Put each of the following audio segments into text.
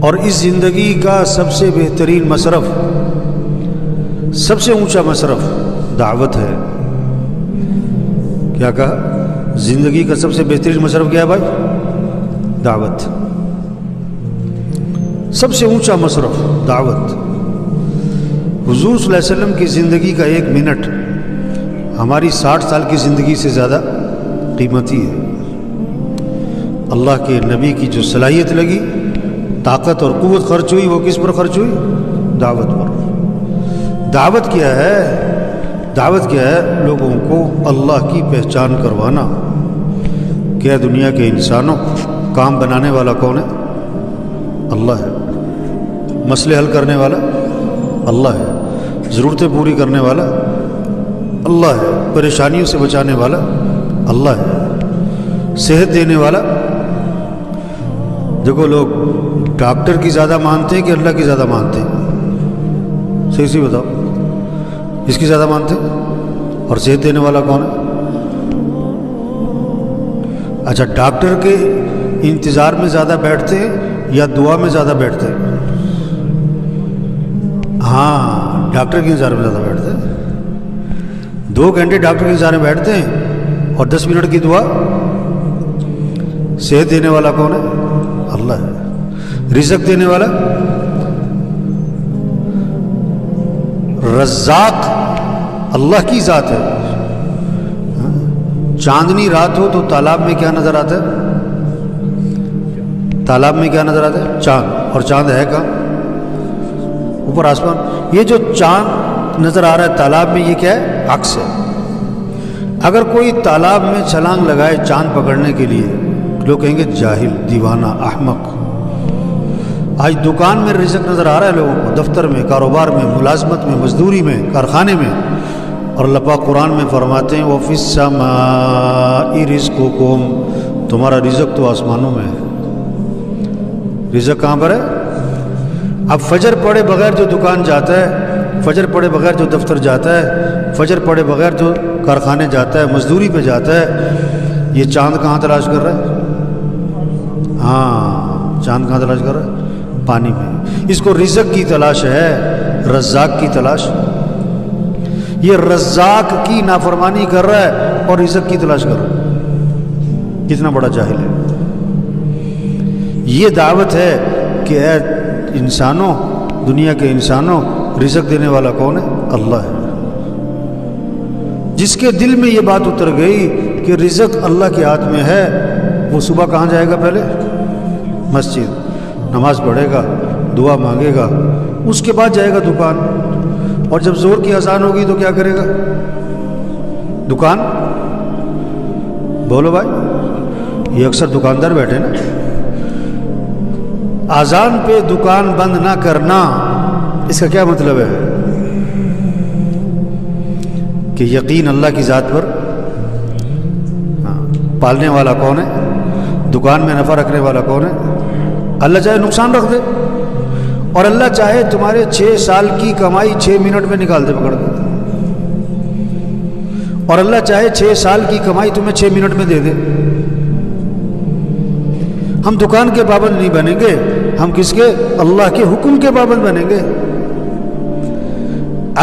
اور اس زندگی کا سب سے بہترین مصرف، سب سے اونچا مصرف دعوت ہے۔ کیا کہا؟ زندگی کا سب سے بہترین مصرف کیا ہے بھائی؟ دعوت۔ سب سے اونچا مصرف دعوت۔ حضور صلی اللہ علیہ وسلم کی زندگی کا 1 منٹ ہماری 60 سال کی زندگی سے زیادہ قیمتی ہے۔ اللہ کے نبی کی جو صلاحیت لگی، طاقت اور قوت خرچ ہوئی، وہ کس پر خرچ ہوئی؟ دعوت پر۔ دعوت کیا ہے؟ دعوت کیا ہے؟ لوگوں کو اللہ کی پہچان کروانا۔ کیا دنیا کے انسانوں کام بنانے والا کون ہے؟ اللہ ہے۔ مسئلے حل کرنے والا اللہ ہے۔ ضرورتیں پوری کرنے والا اللہ ہے۔ پریشانیوں سے بچانے والا اللہ ہے۔ صحت دینے والا، دیکھو لوگ ڈاکٹر کی زیادہ مانتے ہیں کہ اللہ کی زیادہ مانتے ہیں؟ صحیح سی بتاؤ، اس کی زیادہ مانتے ہیں؟ اور صحت دینے والا کون ہے؟ اچھا، ڈاکٹر کے انتظار میں زیادہ بیٹھتے ہیں یا دعا میں زیادہ بیٹھتے ہیں؟ ہاں، ڈاکٹر کے انتظار میں زیادہ بیٹھتے ہیں۔ 2 گھنٹے ڈاکٹر کے انتظار میں بیٹھتے ہیں اور 10 منٹ کی دعا۔ صحت دینے والا کون ہے؟ اللہ ہے۔ رزق دینے والا رزاق اللہ کی ذات ہے۔ چاندنی رات ہو تو تالاب میں کیا نظر آتا ہے؟ تالاب میں کیا نظر آتا ہے؟ چاند۔ اور چاند ہے کہاں؟ اوپر آسمان۔ یہ جو چاند نظر آ رہا ہے تالاب میں، یہ کیا ہے؟ عکس ہے۔ اگر کوئی تالاب میں چھلانگ لگائے چاند پکڑنے کے لیے، لوگ کہیں گے جاہل، دیوانہ، احمق۔ آج دکان میں رزق نظر آ رہا ہے لوگوں کو، دفتر میں، کاروبار میں، ملازمت میں، مزدوری میں، کارخانے میں، اور اللہ پاک قرآن میں فرماتے ہیں وَفِي السَّمَاءِ رِزْقُكُمْ، تمہارا رزق تو آسمانوں میں ہے۔ رزق کہاں پر ہے؟ اب فجر پڑھے بغیر جو دکان جاتا ہے، فجر پڑھے بغیر جو دفتر جاتا ہے، فجر پڑھے بغیر جو کارخانے جاتا ہے، مزدوری پہ جاتا ہے، یہ چاند کہاں تلاش کر رہا ہے؟ ہاں، چاند کہاں تلاش کر رہا ہے؟ پانی میں۔ اس کو رزق کی تلاش ہے، رزاق کی تلاش۔ یہ رزاق کی نافرمانی کر رہا ہے اور رزق کی تلاش کر رہا ہے۔ کتنا بڑا جاہل ہے۔ یہ دعوت ہے کہ اے انسانوں، دنیا کے انسانوں، رزق دینے والا کون ہے؟ اللہ ہے۔ جس کے دل میں یہ بات اتر گئی کہ رزق اللہ کے ہاتھ میں ہے، وہ صبح کہاں جائے گا؟ پہلے مسجد، نماز پڑھے گا، دعا مانگے گا، اس کے بعد جائے گا دکان، اور جب زور کی اذان ہوگی تو کیا کرے گا؟ دکان۔ بولو بھائی، یہ اکثر دکاندار بیٹھے نا۔ اذان پہ دکان بند نہ کرنا، اس کا کیا مطلب ہے؟ کہ یقین اللہ کی ذات پر۔ پالنے والا کون ہے؟ دکان میں نفع رکھنے والا کون ہے؟ اللہ چاہے نقصان رکھ دے، اور اللہ چاہے تمہارے 6 سال کی کمائی 6 منٹ میں نکال دے پکڑ دے، اور اللہ چاہے 6 سال کی کمائی تمہیں 6 منٹ میں دے دے۔ ہم دکان کے پابند نہیں بنیں گے، ہم کس کے؟ اللہ کے حکم کے پابند بنیں گے۔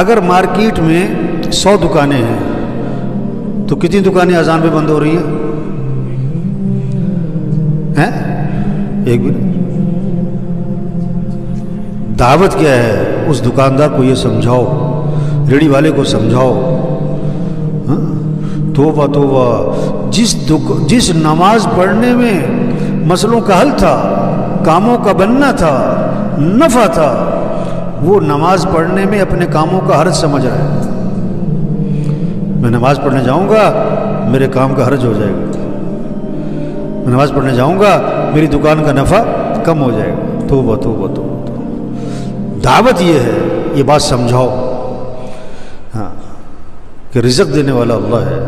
اگر مارکیٹ میں 100 دکانیں ہیں تو کتنی دکانیں اذان پہ بند ہو رہی ہیں؟ ایک بھی نہیں۔ دعوت کیا ہے؟ اس دکاندار کو یہ سمجھاؤ، ریڑھی والے کو سمجھاؤ۔ توبہ توبہ، جس نماز پڑھنے میں مسئلوں کا حل تھا، کاموں کا بننا تھا، نفع تھا، وہ نماز پڑھنے میں اپنے کاموں کا حرج سمجھ رہا ہے۔ میں نماز پڑھنے جاؤں گا، میرے کام کا حرج ہو جائے گا، میں نماز پڑھنے جاؤں گا، میری دکان کا نفع کم ہو جائے گا۔ توبہ توبہ توبہ۔ دعوت یہ ہے، یہ بات سمجھاؤ ہاں کہ رزق دینے والا اللہ ہے،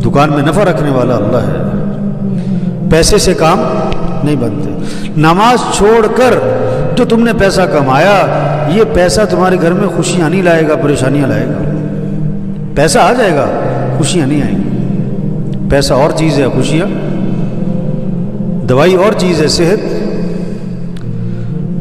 دکان میں نفع رکھنے والا اللہ ہے، پیسے سے کام نہیں بنتے۔ نماز چھوڑ کر جو تم نے پیسہ کمایا، یہ پیسہ تمہارے گھر میں خوشیاں نہیں لائے گا، پریشانیاں لائے گا۔ پیسہ آ جائے گا، خوشیاں نہیں آئیں گی۔ پیسہ اور چیز ہے، خوشیاں، دوائی اور چیز ہے، صحت۔